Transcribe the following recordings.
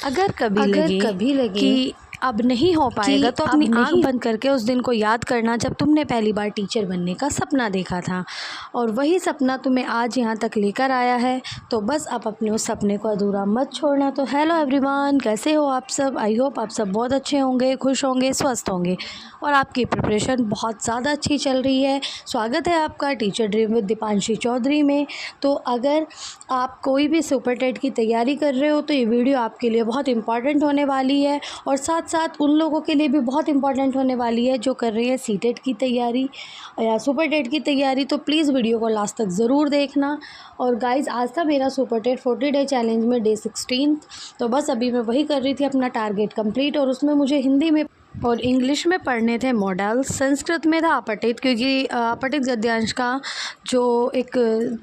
अगर कभी लगे कि अब नहीं हो पाएगा तो अपनी आँख बंद करके उस दिन को याद करना जब तुमने पहली बार टीचर बनने का सपना देखा था और वही सपना तुम्हें आज यहाँ तक लेकर आया है। तो बस अब अपने उस सपने को अधूरा मत छोड़ना। तो हेलो एवरीवन, कैसे हो आप सब? आई होप आप सब बहुत अच्छे होंगे, खुश होंगे, स्वस्थ होंगे और आपकी प्रिपरेशन बहुत ज़्यादा अच्छी चल रही है। स्वागत है आपका teacher dream with Deepanshi Chaudhary में। तो अगर आप कोई भी सुपर टेट की तैयारी कर रहे हो तो ये वीडियो आपके लिए बहुत इंपॉर्टेंट होने वाली है और साथ साथ उन लोगों के लिए भी बहुत इंपॉर्टेंट होने वाली है जो कर रहे हैं सीटेट की तैयारी या सुपर टेट की तैयारी। तो प्लीज़ वीडियो को लास्ट तक ज़रूर देखना। और गाइज़, आज था मेरा सुपर टेट 40 डे चैलेंज में डे 16। तो बस अभी मैं वही कर रही थी, अपना टारगेट कंप्लीट। और उसमें मुझे हिंदी में और इंग्लिश में पढ़ने थे मॉडल्स, संस्कृत में था अपठित, क्योंकि अपठित गद्यांश का जो एक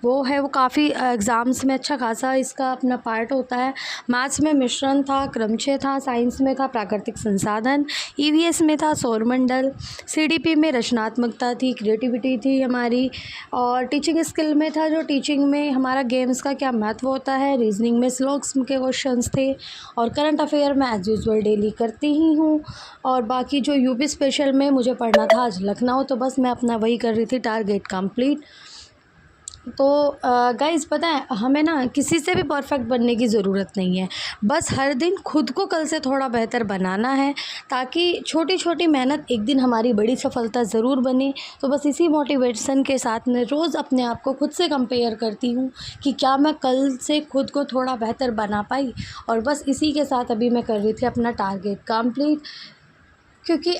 वो है वो काफ़ी एग्ज़ाम्स में अच्छा खासा इसका अपना पार्ट होता है। मैथ्स में मिश्रण था, क्रमशः था, साइंस में था प्राकृतिक संसाधन, ईवीएस में था सौरमंडल, सीडीपी में रचनात्मकता थी, क्रिएटिविटी थी हमारी, और टीचिंग स्किल में था जो टीचिंग में हमारा गेम्स का क्या महत्व होता है, रीजनिंग में श्लोक्स के क्वेश्चंस थे, और करंट अफेयर में एज यूजुअल डेली करती ही हूँ। और बाकी जो यूपी स्पेशल में मुझे पढ़ना था आज लखनऊ, तो बस मैं अपना वही कर रही थी, टारगेट कंप्लीट। तो गाइज़, पता है हमें ना किसी से भी परफेक्ट बनने की ज़रूरत नहीं है। बस हर दिन खुद को कल से थोड़ा बेहतर बनाना है ताकि छोटी छोटी मेहनत एक दिन हमारी बड़ी सफलता ज़रूर बने। तो बस इसी मोटिवेशन के साथ मैं रोज़ अपने आप को खुद से कंपेयर करती हूँ कि क्या मैं कल से खुद को थोड़ा बेहतर बना पाई। और बस इसी के साथ अभी मैं कर रही थी अपना टारगेट कंप्लीट, क्योंकि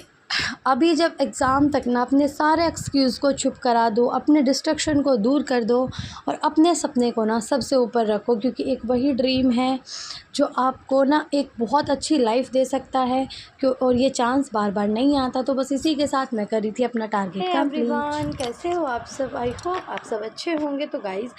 अभी जब एग्ज़ाम तक ना अपने सारे एक्सक्यूज़ को चुप करा दो, अपने डिस्ट्रक्शन को दूर कर दो और अपने सपने को ना सबसे ऊपर रखो, क्योंकि एक वही ड्रीम है जो आपको ना एक बहुत अच्छी लाइफ दे सकता है क्यों, और ये चांस बार बार नहीं आता। तो बस इसी के साथ मैं करी थी अपना टारगेट एवरीवन, कैसे हो आप सब? आई होप आप सब अच्छे होंगे। तो गाइज़,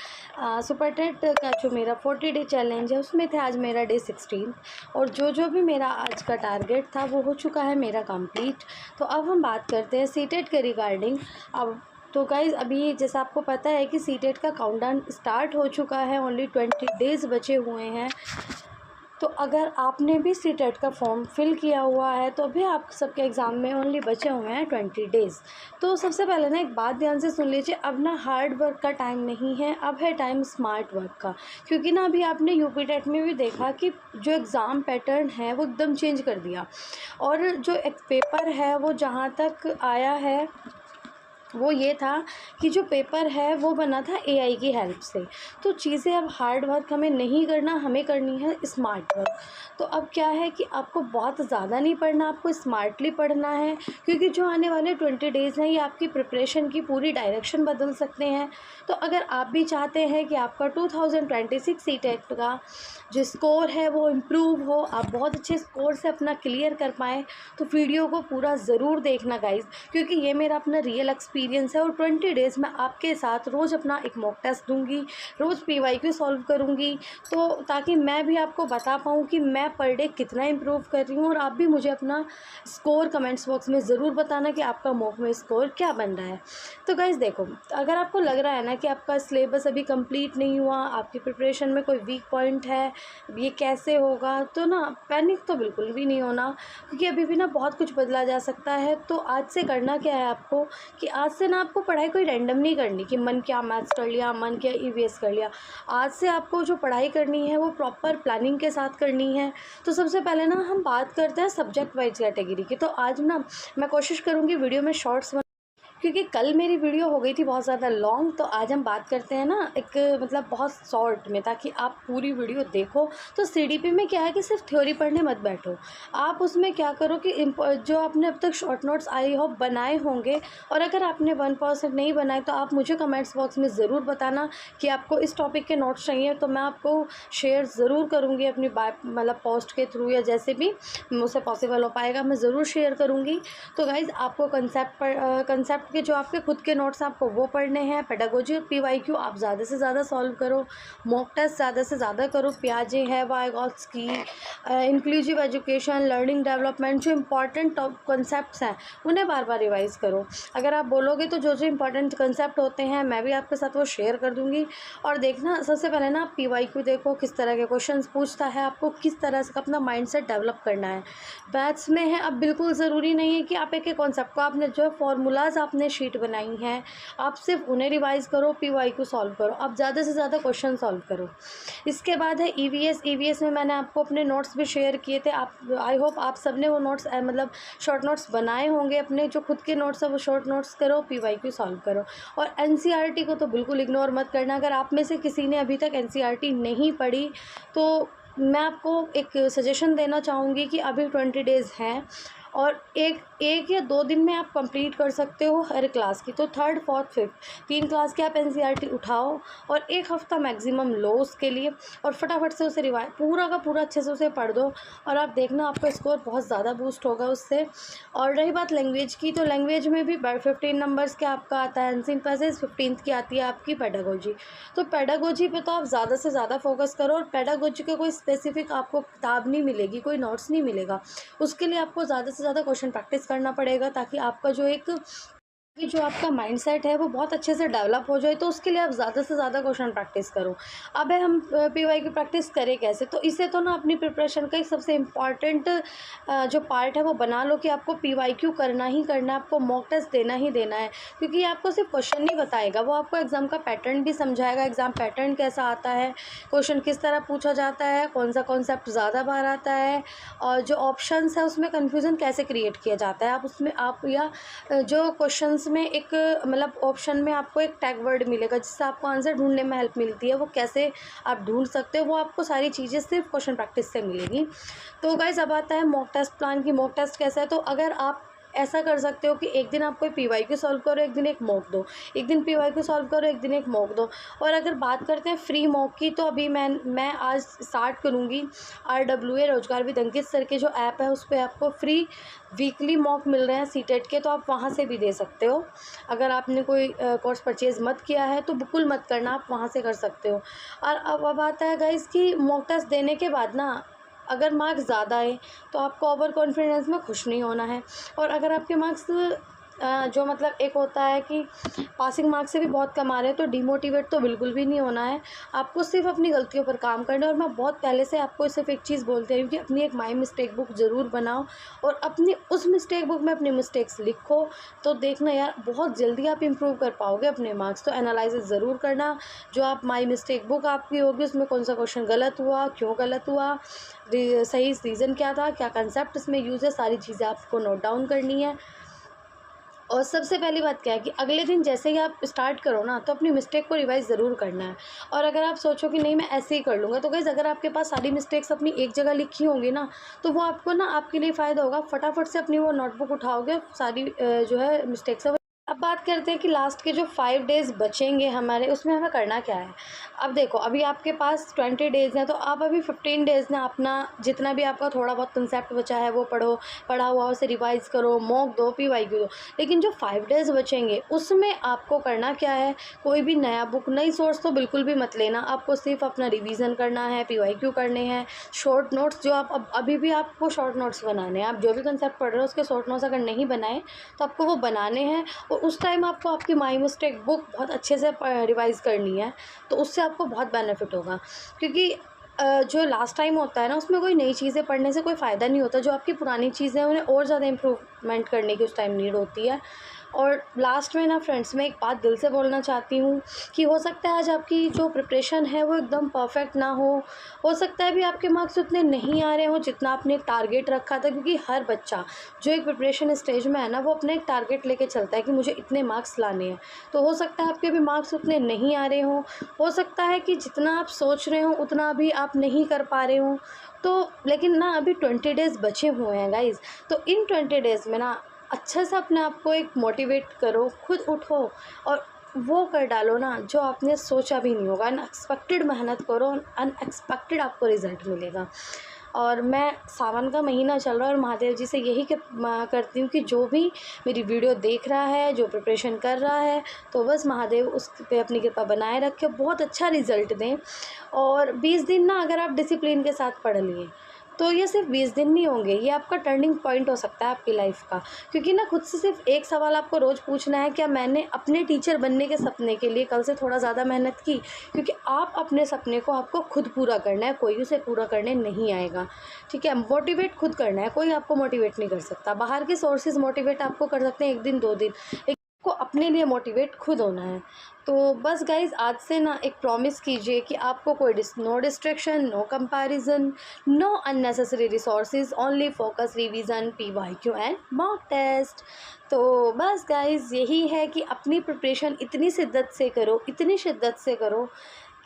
सुपर टेट का जो मेरा 40 डे चैलेंज है उसमें थे आज मेरा डे 16 और जो भी मेरा आज का टारगेट था वो हो चुका है मेरा कंप्लीट। तो अब हम बात करते हैं सीटेट के रिगार्डिंग। अब तो गाइज़, अभी जैसा आपको पता है कि सीटेट का काउंटडाउन स्टार्ट हो चुका है, ओनली 20 डेज़ बचे हुए हैं। तो अगर आपने भी सीटेट का फॉर्म फिल किया हुआ है तो अभी आप सबके एग्ज़ाम में ओनली बचे हुए हैं 20 डेज़। तो सबसे पहले ना एक बात ध्यान से सुन लीजिए, अब ना हार्ड वर्क का टाइम नहीं है, अब है टाइम स्मार्ट वर्क का। क्योंकि ना अभी आपने यूपी टेट में भी देखा कि जो एग्ज़ाम पैटर्न है वो एकदम चेंज कर दिया, और जो एक पेपर है वो जहाँ तक आया है वो ये था कि जो पेपर है वो बना था एआई की हेल्प से। तो चीज़ें अब हार्ड वर्क हमें नहीं करना, हमें करनी है स्मार्ट वर्क। तो अब क्या है कि आपको बहुत ज़्यादा नहीं पढ़ना, आपको स्मार्टली पढ़ना है, क्योंकि जो आने वाले 20 डेज़ हैं ये आपकी प्रिपरेशन की पूरी डायरेक्शन बदल सकते हैं। तो अगर आप भी चाहते हैं कि आपका 2026 सीटेट का जो स्कोर है वो इम्प्रूव हो, आप बहुत अच्छे स्कोर से अपना क्लियर कर पाएँ, तो वीडियो को पूरा ज़रूर देखना गाइज़, क्योंकि ये मेरा अपना रियल एक्सपीरियंस है। और 20 डेज़ में आपके साथ रोज़ अपना एक मॉक टेस्ट दूंगी, रोज़ पीवाईक्यू सॉल्व करूंगी, तो ताकि मैं भी आपको बता पाऊँ कि मैं पर डे कितना इम्प्रूव कर रही हूँ। और आप भी मुझे अपना स्कोर कमेंट्स बॉक्स में ज़रूर बताना कि आपका मॉक में स्कोर क्या बन रहा है। तो गाइज़ देखो, अगर आपको लग रहा है ना कि आपका सिलेबस अभी कंप्लीट नहीं हुआ, आपकी प्रिपरेशन में कोई वीक पॉइंट है, ये कैसे होगा, तो ना पैनिक तो बिल्कुल भी नहीं होना, क्योंकि अभी भी ना बहुत कुछ बदला जा सकता है। तो आज से करना क्या है आपको कि आज से ना आपको पढ़ाई कोई रैंडम नहीं करनी कि मन क्या मैथ्स कर लिया, मन क्या ईवीएस कर लिया। आज से आपको जो पढ़ाई करनी है वो प्रॉपर प्लानिंग के साथ करनी है। तो सबसे पहले ना हम बात करते हैं सब्जेक्ट वाइज कैटेगरी की। तो आज ना मैं कोशिश करूँगी वीडियो में शॉर्ट्स, क्योंकि कल मेरी वीडियो हो गई थी बहुत ज़्यादा लॉन्ग। तो आज हम बात करते हैं ना एक मतलब बहुत शॉर्ट में, ताकि आप पूरी वीडियो देखो। तो सीडीपी में क्या है कि सिर्फ थ्योरी पढ़ने मत बैठो, आप उसमें क्या करो कि जो आपने अब तक शॉर्ट नोट्स आई होप बनाए होंगे, और अगर आपने 1% नहीं बनाए तो आप मुझे कमेंट्स बॉक्स में ज़रूर बताना कि आपको इस टॉपिक के नोट्स चाहिए, तो मैं आपको शेयर ज़रूर करूँगी अपनी मतलब पोस्ट के थ्रू, या जैसे भी मुझसे पॉसिबल हो पाएगा मैं ज़रूर शेयर करूँगी। तो गाइज़, आपको कंसेप्ट आपके जो आपके खुद के नोट्स आपको वो पढ़ने हैं। पेडागोजी और पीवाईक्यू आप ज़्यादा से ज़्यादा सॉल्व करो, मॉक टेस्ट ज़्यादा से ज़्यादा करो। पियाजे है, वाइगॉत्स्की, इंक्लूसिव एजुकेशन, लर्निंग डेवलपमेंट, जो इंपॉर्टेंट टॉप कॉन्सेप्ट्स हैं उन्हें बार बार रिवाइज़ करो। अगर आप बोलोगे तो जो जो इंपॉर्टेंट कंसेप्ट होते हैं मैं भी आपके साथ वो शेयर कर दूँगी। और देखना, सबसे पहले ना आप पीवाईक्यू देखो किस तरह के क्वेश्चंस पूछता है, आपको किस तरह से अपना माइंडसेट डेवलप करना है। मैथ्स में है, अब बिल्कुल ज़रूरी नहीं है कि आप एक एक कॉन्सेप्ट को, आपने जो फार्मूलाज आपने शीट बनाई हैं आप सिर्फ उन्हें रिवाइज़ करो, पीवाईक्यू सॉल्व करो, आप ज़्यादा से ज़्यादा क्वेश्चन सॉल्व करो। इसके बाद है ईवीएस में मैंने आपको अपने नोट्स भी शेयर किए थे। आप, आई होप आप सब ने वो नोट्स मतलब शॉर्ट नोट्स बनाए होंगे। अपने जो खुद के नोट्स हैं वो शॉर्ट नोट्स करो, पीवाईक्यू सॉल्व करो। और एनसीईआरटी को तो बिल्कुल इग्नोर मत करना। अगर आप में से किसी ने अभी तक एनसीईआरटी नहीं पढ़ी तो मैं आपको एक सजेशन देना चाहूँगी कि अभी 20 डेज़ हैं और एक या 2 दिन में आप कंप्लीट कर सकते हो हर क्लास की। तो 3rd 4th 5th 3 क्लास की आप एनसीईआरटी उठाओ और 1 हफ़्ता मैक्सिमम लो उसके लिए, और फटाफट से उसे रिवाइज पूरा का पूरा अच्छे से उसे पढ़ दो और आप देखना आपका स्कोर बहुत ज़्यादा बूस्ट होगा उससे। और रही बात लैंग्वेज की, तो लैंग्वेज में भी 15 नंबर्स के आपका आता है एंसिंग पैसेज, 15th की आती है आपकी पेडागोजी। तो पेडागोजी पे तो आप ज़्यादा से ज़्यादा फोकस करो। और पेडागोजी का कोई स्पेसिफिक आपको किताब नहीं मिलेगी, कोई नोट्स नहीं मिलेगा, उसके लिए आपको ज़्यादा से ज़्यादा क्वेश्चन प्रैक्टिस करना पड़ेगा ताकि आपका जो आपका माइंडसेट है वो बहुत अच्छे से डेवलप हो जाए। तो उसके लिए आप ज़्यादा से ज़्यादा क्वेश्चन प्रैक्टिस करो। अब है हम पीवाई की प्रैक्टिस करें कैसे, तो इसे तो ना अपनी प्रिपरेशन का एक सबसे इम्पॉर्टेंट जो पार्ट है वो बना लो कि आपको पीवाईक्यू करना ही करना है, आपको मॉक टेस्ट देना ही देना है। क्योंकि ये आपको सिर्फ क्वेश्चन नहीं बताएगा, वो आपको एग्ज़ाम का पैटर्न भी समझाएगा, एग्ज़ाम पैटर्न कैसा आता है, क्वेश्चन किस तरह पूछा जाता है, कौन सा कॉन्सेप्ट ज़्यादा बार आता है, और जो ऑप्शंस है उसमें कन्फ्यूज़न कैसे क्रिएट किया जाता है। आप उसमें आप या जो क्वेश्चंस में एक मतलब ऑप्शन में आपको एक टैग वर्ड मिलेगा जिससे आपको आंसर ढूंढने में हेल्प मिलती है, वो कैसे आप ढूंढ सकते हो, वो आपको सारी चीज़ें सिर्फ क्वेश्चन प्रैक्टिस से मिलेगी। तो गाइस अब आता है मॉक टेस्ट प्लान की। मॉक टेस्ट कैसा है, तो अगर आप ऐसा कर सकते हो कि एक दिन आप कोई पीवाईक्यू सॉल्व करो, एक दिन एक मॉक दो, एक दिन पीवाईक्यू सॉल्व करो, एक दिन एक मॉक दो। और अगर बात करते हैं फ्री मॉक की, तो अभी मैं आज स्टार्ट करूँगी RWA रोजगार विद अंकित सर के जो ऐप है उस पर आपको फ्री वीकली मॉक मिल रहे हैं सीटेट के, तो आप वहाँ से भी दे सकते हो। अगर आपने कोई कोर्स परचेज़ मत किया है तो बिल्कुल मत करना, आप वहाँ से कर सकते हो। और अब आता है गाइस कि मॉक टेस्ट देने के बाद ना अगर मार्क्स ज़्यादा आए तो आपको ओवर कॉन्फिडेंस में खुश नहीं होना है। और अगर आपके मार्क्स जो मतलब एक होता है कि पासिंग मार्क्स से भी बहुत कम आ रहे हैं तो डिमोटिवेट तो बिल्कुल भी नहीं होना है। आपको सिर्फ अपनी गलतियों पर काम करना है। और मैं बहुत पहले से आपको सिर्फ एक चीज़ बोलती हूँ कि अपनी एक माई मिस्टेक बुक ज़रूर बनाओ और अपनी उस मिस्टेक बुक में अपनी मिस्टेक्स लिखो, तो देखना यार बहुत जल्दी आप इम्प्रूव कर पाओगे अपने मार्क्स। तो एनालिसिस ज़रूर करना, जो आप माई मिस्टेक बुक आपकी होगी उसमें कौन सा क्वेश्चन गलत हुआ, क्यों गलत हुआ, सही रीज़न क्या था, क्या कंसेप्ट इसमें यूज़ है, सारी चीज़ें आपको नोट डाउन करनी है। और सबसे पहली बात क्या है कि अगले दिन जैसे ही आप स्टार्ट करो ना तो अपनी मिस्टेक को रिवाइज़ ज़रूर करना है। और अगर आप सोचो कि नहीं मैं ऐसे ही कर लूँगा, तो गाइस अगर आपके पास सारी मिस्टेक्स अपनी एक जगह लिखी होंगी ना तो वो आपको ना आपके लिए फ़ायदा होगा। फटाफट से अपनी वो नोटबुक उठाओगे, सारी जो है मिस्टेक्स है। अब बात करते हैं कि लास्ट के जो 5 डेज़ बचेंगे हमारे, उसमें हमें करना क्या है। अब देखो अभी आपके पास 20 डेज़ हैं, तो आप अभी 15 डेज़ ना अपना जितना भी आपका थोड़ा बहुत कंसेप्ट बचा है वो पढ़ा हुआ उसे रिवाइज़ करो, मॉक दो, पीवाईक्यू दो। लेकिन जो 5 डेज़ बचेंगे उसमें आपको करना क्या है, कोई भी नया बुक, नई सोर्स तो बिल्कुल भी मत लेना। आपको सिर्फ अपना रिवीजन करना है, पीवाईक्यू करने हैं, शॉर्ट नोट्स जो आप अभी भी आपको शॉर्ट नोट्स बनाने हैं। आप जो भी कंसेप्ट पढ़ रहे हो उसके शॉर्ट नोट्स अगर नहीं बनाए तो आपको वो बनाने हैं। और उस टाइम आपको आपकी माई मिस्टेक बुक बहुत अच्छे से रिवाइज़ करनी है, तो उससे आपको बहुत बेनिफिट होगा। क्योंकि जो लास्ट टाइम होता है ना उसमें कोई नई चीज़ें पढ़ने से कोई फ़ायदा नहीं होता, जो आपकी पुरानी चीज़ें हैं उन्हें और ज़्यादा इम्प्रूवमेंट करने की उस टाइम नीड होती है। और लास्ट में ना फ्रेंड्स मैं एक बात दिल से बोलना चाहती हूँ कि हो सकता है आज आपकी जो प्रिपरेशन है वो एकदम परफेक्ट ना हो सकता है भी आपके मार्क्स उतने नहीं आ रहे हों जितना आपने एक टारगेट रखा था। क्योंकि हर बच्चा जो एक प्रिपरेशन स्टेज में है ना वो अपना एक टारगेट लेके चलता है कि मुझे इतने मार्क्स लाने हैं। तो हो सकता है आपके भी मार्क्स उतने नहीं आ रहे हों, हो सकता है कि जितना आप सोच रहे हो उतना अभी आप नहीं कर पा रहे हो। तो लेकिन ना अभी 20 डेज़ बचे हुए हैं गाइज़, तो इन 20 डेज़ में ना अच्छा सा अपने आप को एक मोटिवेट करो, खुद उठो और वो कर डालो ना जो आपने सोचा भी नहीं होगा। अनएक्सपेक्टेड मेहनत करो, अनएक्सपेक्टेड आपको रिज़ल्ट मिलेगा। और मैं सावन का महीना चल रहा है और महादेव जी से यही करती हूँ कि जो भी मेरी वीडियो देख रहा है, जो प्रिपरेशन कर रहा है, तो बस महादेव उस पे अपनी कृपा बनाए रखे, बहुत अच्छा रिज़ल्ट दें। और 20 दिन ना अगर आप डिसिप्लिन के साथ पढ़ लिए तो ये सिर्फ 20 दिन नहीं होंगे, ये आपका टर्निंग पॉइंट हो सकता है आपकी लाइफ का। क्योंकि ना खुद से सिर्फ एक सवाल आपको रोज़ पूछना है, क्या मैंने अपने टीचर बनने के सपने के लिए कल से थोड़ा ज़्यादा मेहनत की? क्योंकि आप अपने सपने को आपको खुद पूरा करना है, कोई उसे पूरा करने नहीं आएगा, ठीक है। मोटिवेट खुद करना है, कोई आपको मोटिवेट नहीं कर सकता। बाहर के सोर्सेज मोटिवेट आपको कर सकते हैं 1 दिन 2 दिन, को अपने लिए मोटिवेट खुद होना है। तो बस गाइज़ आज से ना एक प्रॉमिस कीजिए कि आपको कोई no distraction, no comparison, no unnecessary resources, only focus, revision, PYQ and mock test. तो बस गाइज़ यही है कि अपनी प्रिपरेशन इतनी शिद्दत से करो, इतनी शिद्दत से करो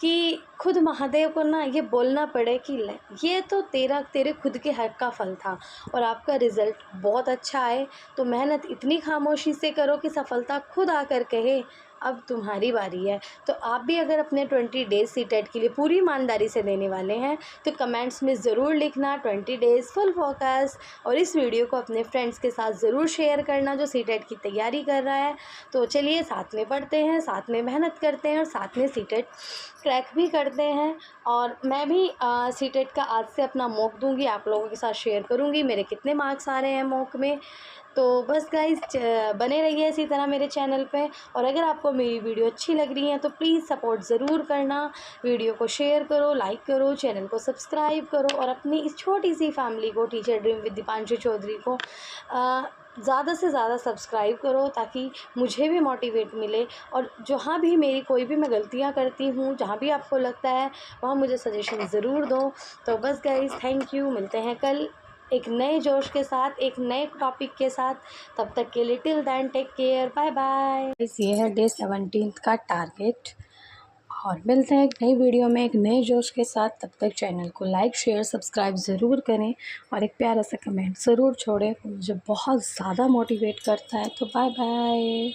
कि खुद महादेव को ना ये बोलना पड़े कि ले ये तो तेरे खुद के हक का फल था और आपका रिज़ल्ट बहुत अच्छा आए। तो मेहनत इतनी खामोशी से करो कि सफलता खुद आकर कहे अब तुम्हारी बारी है। तो आप भी अगर अपने 20 डेज़ सीटेट के लिए पूरी ईमानदारी से देने वाले हैं तो कमेंट्स में ज़रूर लिखना 20 डेज़ फुल फोकस, और इस वीडियो को अपने फ्रेंड्स के साथ ज़रूर शेयर करना जो सीटेट की तैयारी कर रहा है। तो चलिए साथ में पढ़ते हैं, साथ में मेहनत करते हैं और साथ में सीटेट क्रैक भी करते हैं। और मैं भी सीटेट का आज से अपना मॉक दूंगी, आप लोगों के साथ शेयर करूंगी मेरे कितने मार्क्स आ रहे हैं मॉक में। तो बस गाइस बने रहिए इसी तरह मेरे चैनल पे। और अगर आपको मेरी वीडियो अच्छी लग रही है तो प्लीज़ सपोर्ट ज़रूर करना, वीडियो को शेयर करो, लाइक करो, चैनल को सब्सक्राइब करो और अपनी इस छोटी सी फैमिली को teacher dream with Deepanshu Chaudhary को ज़्यादा से ज़्यादा सब्सक्राइब करो ताकि मुझे भी मोटिवेट मिले। और जहाँ भी मेरी कोई भी मैं गलतियाँ करती हूँ, जहाँ भी आपको लगता है वहाँ मुझे सजेशन ज़रूर दो। तो बस गाइस थैंक यू, मिलते हैं कल एक नए जोश के साथ, एक नए टॉपिक के साथ। तब तक के लिए till then take care, bye bye. ये है डे 17 का टारगेट और मिलते हैं एक नई वीडियो में एक नए जोश के साथ। तब तक चैनल को लाइक शेयर सब्सक्राइब ज़रूर करें और एक प्यारा सा कमेंट ज़रूर छोड़ें, मुझे बहुत ज़्यादा मोटिवेट करता है। तो बाय बाय।